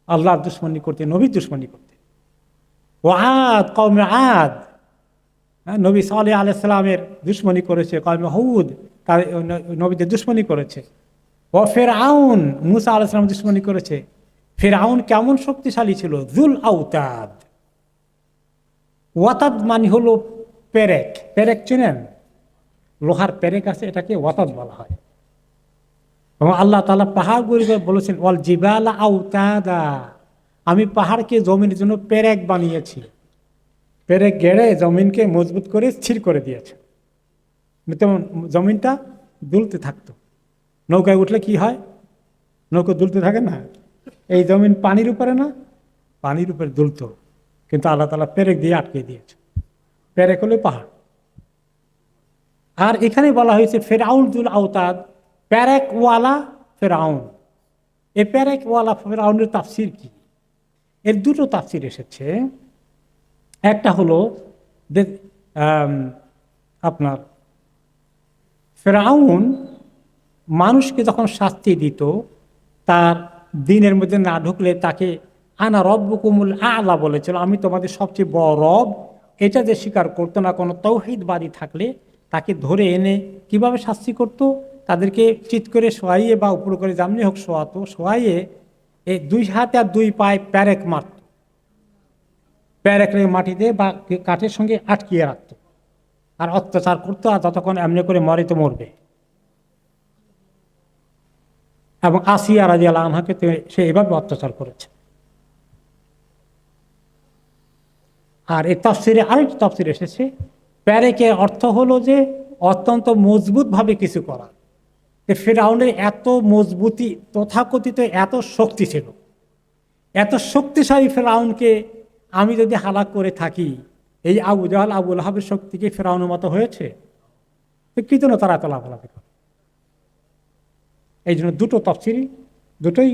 আল্লাহর দুশমনি করতে, নবীর দুশমনি করতে। ওয়া আদ, কওমে আদ, নবী সালেহ আলাইহিস সালামের দুশমনি করেছে, কওমে হুদ তার নবীদের দুশমনি করেছে। ও ফিরআউন, মূসা আলাইহিস সালাম দুশমনি করেছে। ফিরআউন কেমন শক্তিশালী ছিল? যুল আওতাদ। ওয়াতাদ মানে হলো পেরেক, পেরেক চেনেন? লোহার পেরেক আছে, এটাকে ওয়াতাদ বলা হয়। এবং আল্লাহ তাআলা পাহাড়গুলিকে বলেছেন ওয়াল জিবালা আওতাদা, আমি পাহাড়কে জমিনের জন্য পেরেক বানিয়েছি, পেরেক গেড়ে জমিনকে মজবুত করে স্থির করে দিয়েছে, তেমন জমিনটা দুলতে থাকতো। নৌকায় উঠলে কি হয়? নৌকো দুলতে থাকে না, এই জমিন পানির উপরে না, পানির উপরে দুলতো, কিন্তু আল্লাহ তাআলা পেরেক দিয়ে আটকে দিয়েছে। পেরেক হলো পাহাড়। আর এখানে বলা হয়েছে ফেরাউন জুল আওতাদ, প্যারেকওয়ালা ফেরাউন। এই প্যারেকওয়ালা ফেরাউনের তাফসির কি? এর দুটো তাফসির এসেছে। একটা হলো যে আপনার ফেরাউন মানুষকে যখন শাস্তি দিত, তার দিনের মধ্যে না ঢুকলে তাকে আনা রব্বুকুমুল আ'লা বলেছিল, আমি তোমাদের সবচেয়ে বড় রব। এটা যে স্বীকার করতো না, কোনো তৌহিদবাদী থাকলে তাকে ধরে এনে কিভাবে শাস্তি করত, তাদেরকে চিৎ করে শোয়াইয়ে বা উপর করে যেমনি হোক শোয়াতো, শোয়াইয়ে এই দুই হাতে আর দুই পায়ে প্যারেক মারত, প্যারেক মাটিতে বা কাঠের সঙ্গে আটকিয়ে রাখত, আর অত্যাচার করতো, আর যতক্ষণ এমনি করে মরে তো মরবে। এবং আসিয়া রাদিয়াল্লাহু আনহাকে সে এভাবে অত্যাচার করেছে। আর এই তাফসিরে আরেকটি তাফসির এসেছে, প্যারেকের অর্থ হলো যে অত্যন্ত মজবুতভাবে কিছু করা। ফিরআউনের এত মজবুতি, তথাকথিত এত শক্তি ছিল, এত শক্তিশালী ফিরআউনকে আমি যদি হালাক করে থাকি, এই আবু জাহাল আবু লাহাবের শক্তিকে ফিরআউনের মতো হয়েছে, তো কি জন্য তারা এত লাফালাফি করে? এই জন্য দুটো তাফসিরই, দুটোই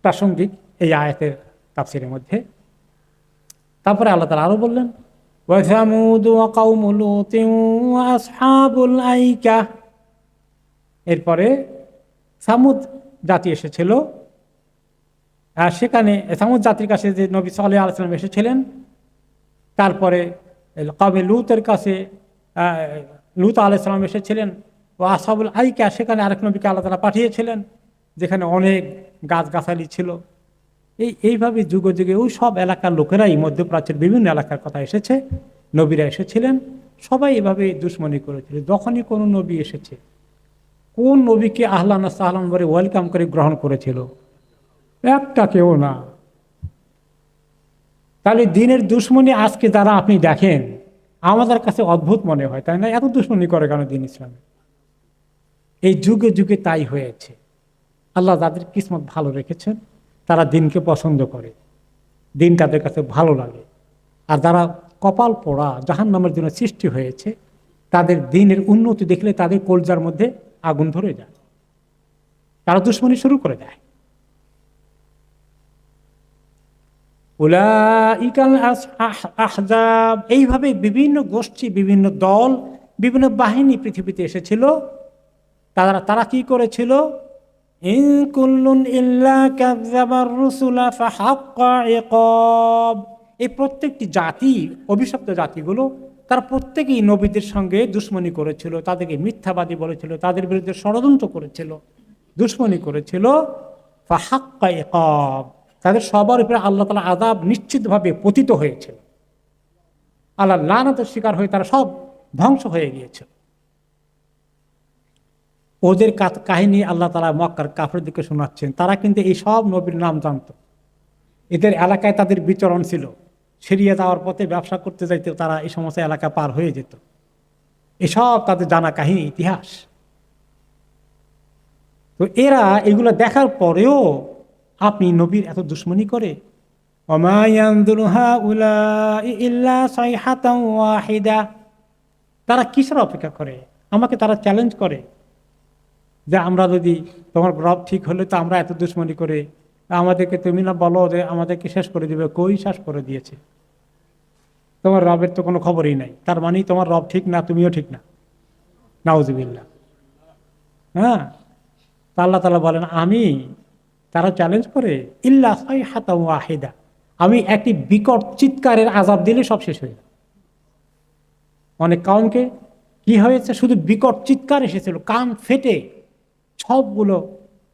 প্রাসঙ্গিক এই আয়াতের তাফসিরের মধ্যে। তারপরে আল্লাহ তাআলা আরো বললেন, ওয়াসামুদ ওয়া কওমু লূতিন ওয়া আসহাবুল আইকা। এরপরে সামুদ জাতি এসেছিল, সেখানে সামুদ জাতির কাছে যে নবী সালেহ আলাইহিস সালাম এসেছিলেন, তারপরে কওমে লূতের কাছে লূত আলাইহিস সালাম এসেছিলেন, ও আসহাবুল আইকা, সেখানে আরেক নবীকে আল্লাহ তাআলা পাঠিয়েছিলেন, যেখানে অনেক গাছগাছালি ছিল। এইভাবে যুগে যুগে ওই সব এলাকার লোকেরাই, মধ্যপ্রাচ্যের বিভিন্ন এলাকার কথা এসেছে, নবীরা এসেছিলেন, সবাই এভাবে দুশ্মনী করেছিল। যখনই কোনো নবী এসেছে, কোন নবীকে আহলান সাহলান করে ওয়েলকাম করে গ্রহণ করেছিল? একটা কেউ না। তাহলে দিনের দুশ্মনী আজকে যারা আপনি দেখেন, আমাদের কাছে অদ্ভুত মনে হয়, তাই না? এত দুশ্মনী করে কেন দিন ইসলামে? এই যুগে যুগে তাই হয়েছে। আল্লাহ যাদের কিসমত ভালো রেখেছেন, তারা দিনকে পছন্দ করে, দিন তাদের কাছে ভালো লাগে। আর যারা কপাল পোড়া, জাহান্নামের জন্য সৃষ্টি হয়েছে, তাদের দিনের উন্নতি দেখলে তাদের কলজার মধ্যে আগুন ধরে যায়, তারা দুশ্মনী শুরু করে দেয়। উলাইকাল আহজাব, এইভাবে বিভিন্ন গোষ্ঠী, বিভিন্ন দল, বিভিন্ন বাহিনী পৃথিবীতে এসেছিল। তারা কি করেছিল? ইন কুল্লুন ইল্লা কাযযাবার রাসূলা ফাহাক্কা ইকাব। এই প্রত্যেকটি জাতি, অভিশপ্ত জাতিগুলো, তারা প্রত্যেকেই নবীদের সঙ্গে দুশ্মনী করেছিল, তাদেরকে মিথ্যাবাদী বলেছিল, তাদের বিরুদ্ধে ষড়যন্ত্র করেছিল, দুশ্মনী করেছিল। ফাহাক্কা ইকাব, তাদের সবার উপরে আল্লাহ তাআলা আযাব নিশ্চিতভাবে পতিত হয়েছিল। আল্লাহর লানতের শিকার হয়ে তারা সব ধ্বংস হয়ে গিয়েছিল। ওদের কাহিনী আল্লাহ তাআলা মক্কার কাফেরদেরকে শোনাচ্ছেন। তারা কিন্তু এই সব নবীর নাম জানত, এদের এলাকায় তাদের বিচরণ ছিল, সিরিয়া যাওয়ার পথে ব্যবসা করতে যাইতে তারা এই সমস্ত এলাকা পার হয়ে যেত। এসব তাদের জানা কাহিনী, ইতিহাস। তো এরা এগুলো দেখার পরেও আপনি নবীর এত দুশ্মনী করে, ওমা ইয়ানজুরু হাউলাই ইল্লা সাইহাতান ওয়াহিদা, তারা কিসের অপেক্ষা করে? আমাকে তারা চ্যালেঞ্জ করে যে আমরা যদি তোমার রব ঠিক হলে তো আমরা এত দুশ্মনী করে, আমাদেরকে তুমি না বলো যে আমাদেরকে শেষ করে দিবে। কই শেষ করে দিয়েছে? তোমার রবের তো কোনো খবরই নাই, তার মানে তোমার রব ঠিক না, তুমিও ঠিক না। নাউজুবিল্লাহ। হ্যাঁ, আল্লাহ তাআলা বলেন আমি, তারা চ্যালেঞ্জ করে, ইল্লা সাইহাতান ওয়াহিদা, আমি একটি বিকট চিৎকারের আযাব দিলে সব শেষ হয়ে যায়। অনেক কাউমকে কি হয়েছে, শুধু বিকট চিৎকার এসেছিল, কান ফেটে সবগুলো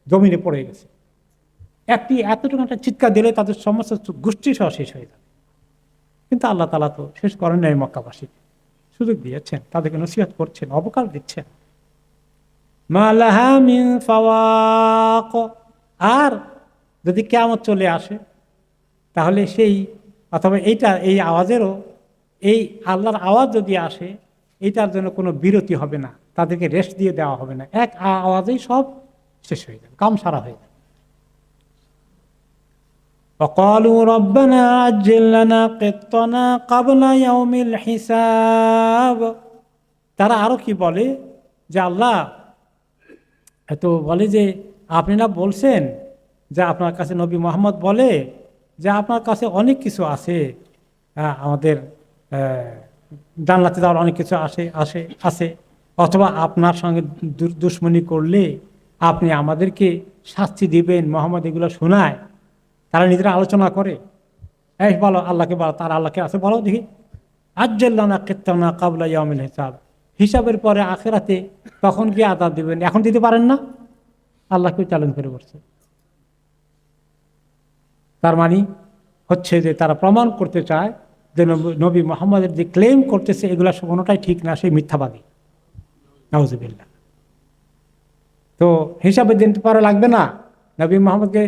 জমিনে পড়ে গেছে। এতটুকু একটা চিৎকার দিলে তাদের সমস্ত গোষ্ঠী সহ শেষ হয়ে যাবে। কিন্তু আল্লাহ তাআলা তো শেষ করেন নাই, মক্কাবাসীকে সুযোগ দিয়েছেন, তাদেরকে নসিহত করছেন, অবকাশ দিচ্ছেন। মা লাহা মিন ফাওয়াক, আর যদি কিয়ামত চলে আসে, তাহলে সেই, অথবা এই আওয়াজেরও, এই আল্লাহর আওয়াজ যদি আসে, এইটার জন্য কোনো বিরতি হবে না, তাদেরকে রেস্ট দিয়ে দেওয়া হবে না, এক আওয়াজেই সব শেষ হয়ে যাবে, কাম সারা হয়ে যাবে। وقالوا ربنا عجل لنا قطنا قبل يوم الحساب। তারা আরো কি বলে যে আল্লাহ তো বলে যে আপনি না বলছেন যে আপনার কাছে নবী মুহাম্মদ বলে যে আপনার কাছে অনেক কিছু আছে, আমাদের জান্নাতে যাওয়ার অনেক কিছু আছে, অথবা আপনার সঙ্গে দুশ্মনী করলে আপনি আমাদেরকে শাস্তি দিবেন, মুহাম্মদ এগুলো শোনায়। তারা নিজেরা আলোচনা করে, এই বলো আল্লাহকে বলো, তারা আল্লাহকে আছে বলো দেখি, আজ্জালনা কিত্তানা কাবলা ইয়াউমিল হিসাব, হিসাবের পরে আখিরাতে তখন কি আযাব দিবেন, এখন দিতে পারেন না? আল্লাহকে চ্যালেঞ্জ করে বসছে। তার মানে হচ্ছে যে তারা প্রমাণ করতে চায় যে নবী মুহাম্মদের যে ক্লেম করতেছে এগুলা কোনোটাই ঠিক না, সেই মিথ্যাবাদী। নাউজুবিল্লাহ। তো হিসাবে দিতে পারা লাগবে না। নবী মুহাম্মদকে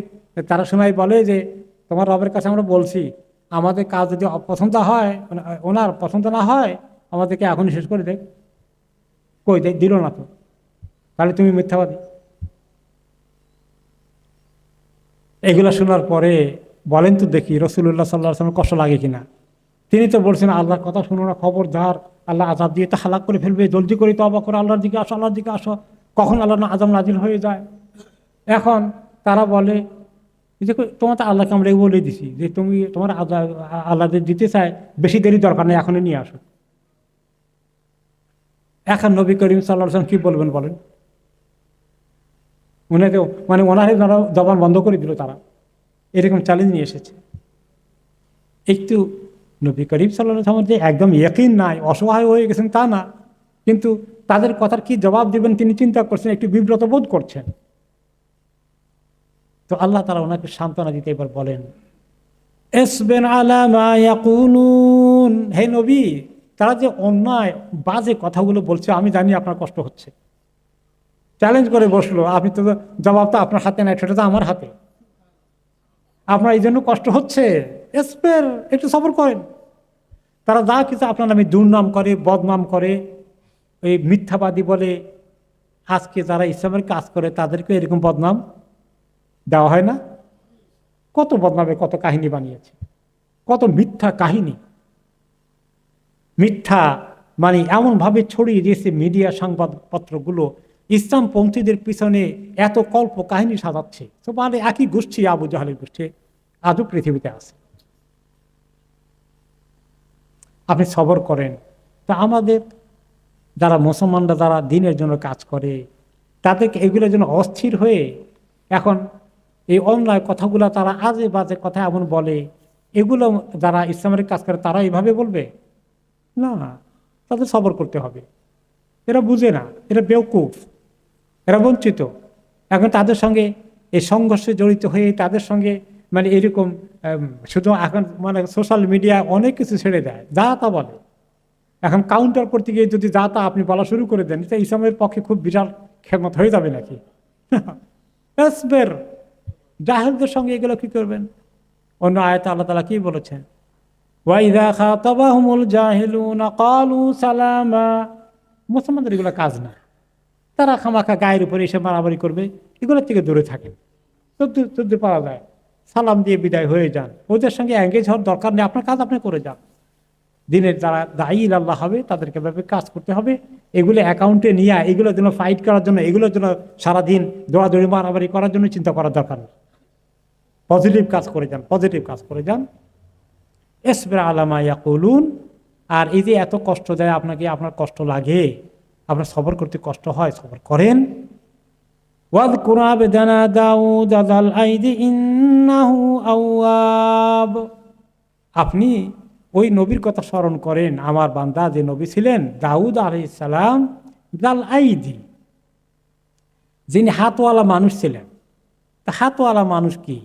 তারা সময় বলে যে তোমার রবের কাছে আমরা বলছি, আমাদের কাজ যদি অপছন্দ হয়, ওনার পছন্দ না হয়, আমাদেরকে এখনই শেষ করে দেখ। কই দিল না তো, তাহলে তুমি মিথ্যাবাদী। এগুলো শোনার পরে বলেন তো দেখি রাসূলুল্লাহ সাল্লাল্লাহু আলাইহি ওয়াসাল্লাম কষ্ট লাগে কিনা? তিনি তো বলছেন আল্লাহর কথা শুনো না, খবরদার, আল্লাহ আযাব দিয়ে তো হালাক করে ফেলবে, জলদি করে তওবা করো, আল্লাহর দিকে আসো, আল্লাহর দিকে আসো, কখন আল্লাহর আযাব নাজিল হয়ে যায়। এখন তারা বলে যে তোমার তো আল্লাহকে আমরা বলে দিছি যে তুমি তোমার আল্লাহ দিতে চায়, বেশি দেরি দরকার নেই, এখনই নিয়ে আসো। এখন নবী করিম সাল্লাল্লাহু আলাইহি ওয়াসাল্লাম কি বলবেন বলেন? উনাকে মানে ওনারে জবান বন্ধ করে দিল তারা, এরকম চ্যালেঞ্জ নিয়ে এসেছে। একটু নবী করিম সাল্লাল্লাহু আলাইহি ওয়াসাল্লাম যে একদম ইয়াকিন নাই, অসহায় হয়ে গেছেন তা না, কিন্তু তাদের কথার কি জবাব দিবেন তিনি চিন্তা করছেন, একটু বিব্রত বোধ করছেন। তো আল্লাহ তাআলা ওনাকে সান্ত্বনা দিতে এবার বলেন, ইসবির আলা মা ইয়াকুলুন, হে নবী, তারা যে অন্যায় বাজে কথাগুলো বলছে আমি জানি আপনার কষ্ট হচ্ছে। চ্যালেঞ্জ করে বসলো, আপনি তো জবাব তো আপনার হাতে নাই, সেটা তো আমার হাতে, আপনার এই জন্য কষ্ট হচ্ছে, ইসবির, একটু সবর করেন। তারা যা কিছু আপনার নামে দুর্নাম করে, বদনাম করে, এই মিথ্যাবাদী বলে, আজকে যারা ইসলামের কাজ করে তাদেরকে এরকম বদনাম দেওয়া হয় না? কত বদনামে কত কাহিনী বানিয়েছে, কত মিথ্যা কাহিনী, মিথ্যা মানে এমনভাবে ছড়িয়ে দিয়েছে মিডিয়া সংবাদপত্রগুলো, ইসলামপন্থীদের পিছনে এত কল্প কাহিনী সাজাচ্ছে। তো মানে একই গোষ্ঠী, আবু জাহেলের গোষ্ঠী আজও পৃথিবীতে আছে। আপনি সবর করেন। তা আমাদের যারা মুসলমানরা যারা দিনের জন্য কাজ করে, তাদেরকে এগুলোর জন্য অস্থির হয়ে এখন এই অন্যায় কথাগুলো তারা আজে বাজে কথা এমন বলে, এগুলো যারা ইসলামের কাজ করে তারা এইভাবে বলবে না, তাদের সবর করতে হবে। এরা বুঝে না, এরা বেওকুফ, এরা বঞ্চিত। এখন তাদের সঙ্গে এই সংঘর্ষে জড়িত হয়ে তাদের সঙ্গে মানে এরকম শুধু এখন মানে সোশ্যাল মিডিয়া অনেক কিছু ছেড়ে দেয়, যা তা বলে। এখন কাউন্টার করতে গিয়ে যদি যা তা আপনি বলা শুরু করে দেন, এটা ইসলামের পক্ষে খুব বিশাল খেদমত হয়ে যাবে নাকি? জাহেলদের সঙ্গে এগুলো কি করবেন? অন্য আয়াতে আল্লাহ তাআলা কি বলেছেন? ওয়াইযা খাতাবাহুমুল জাহিলুনা ক্বালু সালামা। মুসলমানদের এগুলো কাজ না, তারা খামাখা গায়ের উপরে এসে মারামারি করবে, এগুলোর থেকে দূরে থাকেন, চোদ্দ পারা যায়, সালাম দিয়ে বিদায় হয়ে যান। ওদের সঙ্গে এঙ্গেজ হওয়ার দরকার নেই, আপনার কাজ আপনি করে যান। দিনের যারা দায়ী আল্লাহ হবে তাদেরকে ভাবে কাজ করতে হবে। এগুলো অ্যাকাউন্টে নিয়ে এগুলোর জন্য ফাইট করার জন্য, এগুলোর জন্য সারাদিন দৌড়াদৌড়ি মারামারি করার জন্য চিন্তা করার দরকার নেই। পজিটিভ কাজ করে যান, পজিটিভ কাজ করে যান। ইসবির আলা মা ইয়াকুলুন। আর এই যে এত কষ্ট দেয় আপনাকে, আপনার কষ্ট লাগে, আপনার সবর করতে কষ্ট হয়, সবর করেন। ওয়াযকুর আবদানা দাউদ যাল আইদি ইন্নাহু আওয়াব। আপনি ওই নবীর কথা স্মরণ করেন, আমার বান্দা যে নবী ছিলেন দাউদ আলাইহিস সালাম, যাল আইদি, যিনি হাতওয়ালা মানুষ ছিলেন। তা হাতওয়ালা মানুষ কি?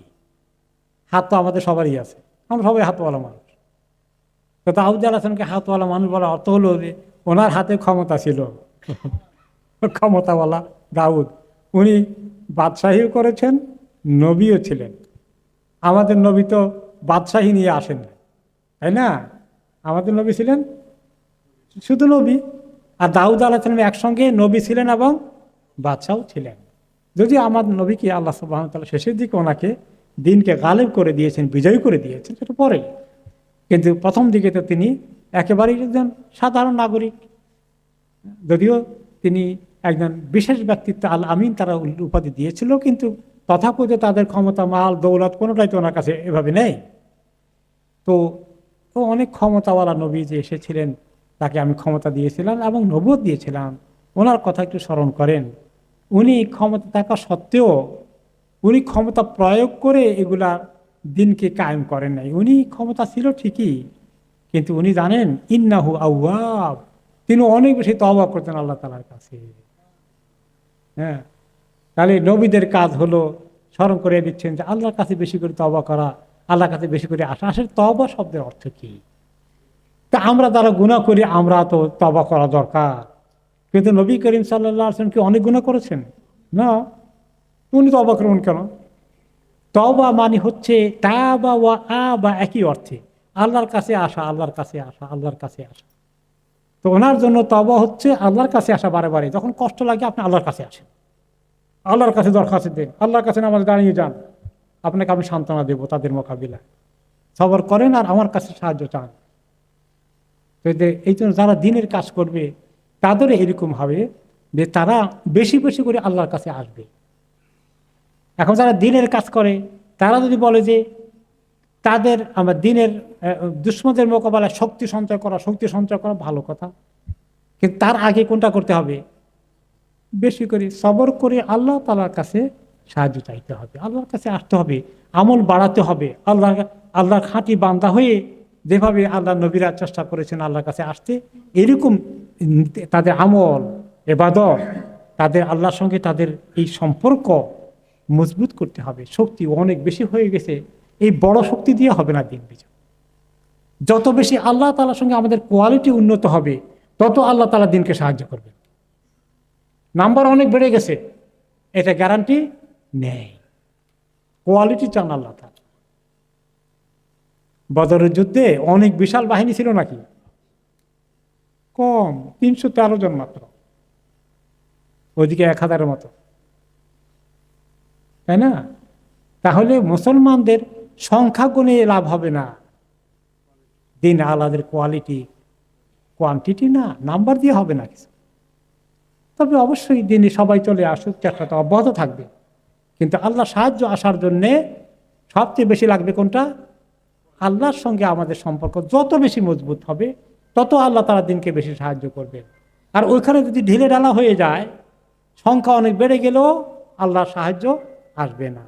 হাত তো আমাদের সবারই আছে, আমরা সবাই হাতওয়ালা মানুষ। তো দাউদ আলাইহিস সালামকে হাতওয়ালা মানুষ বলার অর্থ হলো যে ওনার হাতে ক্ষমতা ছিল, ক্ষমতাওয়ালা দাউদ। উনি বাদশাহীও করেছেন, নবীও ছিলেন। আমাদের নবী তো বাদশাহী নিয়ে আসেন, তাই না? আমাদের নবী ছিলেন শুধু নবী, আর দাউদ আলাইহিস সালাম একসঙ্গে নবী ছিলেন এবং বাদশাও ছিলেন। যদি আমার নবীকে আল্লাহ সুবহানাহু ওয়া তাআলা শেষের দিকে ওনাকে দিনকে গালেব করে দিয়েছেন, বিজয়ী করে দিয়েছেন, সেটা পরে। কিন্তু প্রথম দিকে তো তিনি একেবারেই একজন সাধারণ নাগরিক, যদিও তিনি একজন বিশেষ ব্যক্তিত্ব, আল আমিন তারা উপাধি দিয়েছিল, কিন্তু তথাকথিত তাদের ক্ষমতা, মাল, দৌলত কোনোটাই তো ওনার কাছে এভাবে নেই। তো অনেক ক্ষমতাওয়ালা নবী যে এসেছিলেন, তাকে আমি ক্ষমতা দিয়েছিলাম এবং নবুয়ত দিয়েছিলাম। ওনার কথা একটু স্মরণ করেন। উনি ক্ষমতা থাকা সত্ত্বেও উনি ক্ষমতা প্রয়োগ করে এগুলা দিনকে কায়েম করেন নাই। উনি ক্ষমতা ছিল ঠিকই, কিন্তু উনি জানেন ইন্নাহু আউয়াব, তিনি অনেক বেশি তওবা করতেন আল্লাহ তাআলার কাছে। হ্যাঁ, তাহলে নবীদের কাজ হলো স্মরণ করে দিচ্ছেন যে আল্লাহর কাছে বেশি করে তওবা করা, আল্লাহর কাছে বেশি করে আসা। আসলে তওবা শব্দের অর্থ কি? তা আমরা যারা গুনাহ করি, আমরা তো তওবা করা দরকার, কিন্তু নবী করিম সাল্লাল্লাহু আলাইহি ওয়াসাল্লাম কি অনেক গুনাহ করেছেন? না। উনি তওবা করবেন কেন? তওবা মানে হচ্ছে তাবা ওয়া আবা, একই অর্থে আল্লাহর কাছে আসা, আল্লাহর কাছে আসা, আল্লাহর কাছে আসা। তো ওনার জন্য তওবা হচ্ছে আল্লাহর কাছে আসা। বারে বারে যখন কষ্ট লাগে আপনি আল্লাহর কাছে আসেন, আল্লাহর কাছে দরখাস্ত দেন, আল্লাহর কাছে নামাজ দাঁড়িয়ে যান, আপনাকে আমি সান্ত্বনা দেব তাদের মোকাবিলায়। সবর করেন আর আমার কাছে সাহায্য চান। তো এই জন্য যারা দিনের কাজ করবে তাদের এরকম হবে যে তারা বেশি বেশি করে আল্লাহর কাছে আসবে। এখন যারা দিনের কাজ করে তারা যদি বলে যে তাদের আমার দিনের দুশ্মনদের মোকাবেলায় শক্তি সঞ্চয় করা ভালো কথা, কিন্তু তার আগে কোনটা করতে হবে? বেশি করে সবর করে আল্লাহ তাআলার কাছে সাহায্য চাইতে হবে, আল্লাহর কাছে আসতে হবে, আমল বাড়াতে হবে। আল্লাহর খাঁটি বান্দা হয়ে যেভাবে আল্লাহ নবীরা চেষ্টা করেছেন আল্লাহর কাছে আসতে, এরকম তাদের আমল, ইবাদত, তাদের আল্লাহর সঙ্গে তাদের এই সম্পর্ক মজবুত করতে হবে। শক্তি অনেক বেশি হয়ে গেছে, এই বড় শক্তি দিয়ে হবে না দিন বিজয়। যত বেশি আল্লাহ তাআলার সঙ্গে আমাদের কোয়ালিটি উন্নত হবে, তত আল্লাহ তাআলা দিনকে সাহায্য করবে। নাম্বার অনেক বেড়ে গেছে, এটা গ্যারান্টি নেই। কোয়ালিটি চান আল্লাহ তাআলা। বদরের যুদ্ধে অনেক বিশাল বাহিনী ছিল নাকি? কম, 313 জন মাত্র, ওইদিকে 1000-এর মতো, তাই না? তাহলে মুসলমানদের সংখ্যা গুণে লাভ হবে না, দিন আলাদের কোয়ালিটি, কোয়ান্টিটি না, নাম্বার দিয়ে হবে না কিছু। তবে অবশ্যই দিনে সবাই চলে আসুক, চেষ্টাটা অব্যাহত থাকবে, কিন্তু আল্লাহ সাহায্য আসার জন্যে সবচেয়ে বেশি লাগবে কোনটা? আল্লাহর সঙ্গে আমাদের সম্পর্ক যত বেশি মজবুত হবে, তত আল্লাহ তাআলা দিনকে বেশি সাহায্য করবেন। আর ওইখানে যদি ঢিলে ঢালা হয়ে যায়, সংখ্যা অনেক বেড়ে গেলেও আল্লাহর সাহায্য আসবে না।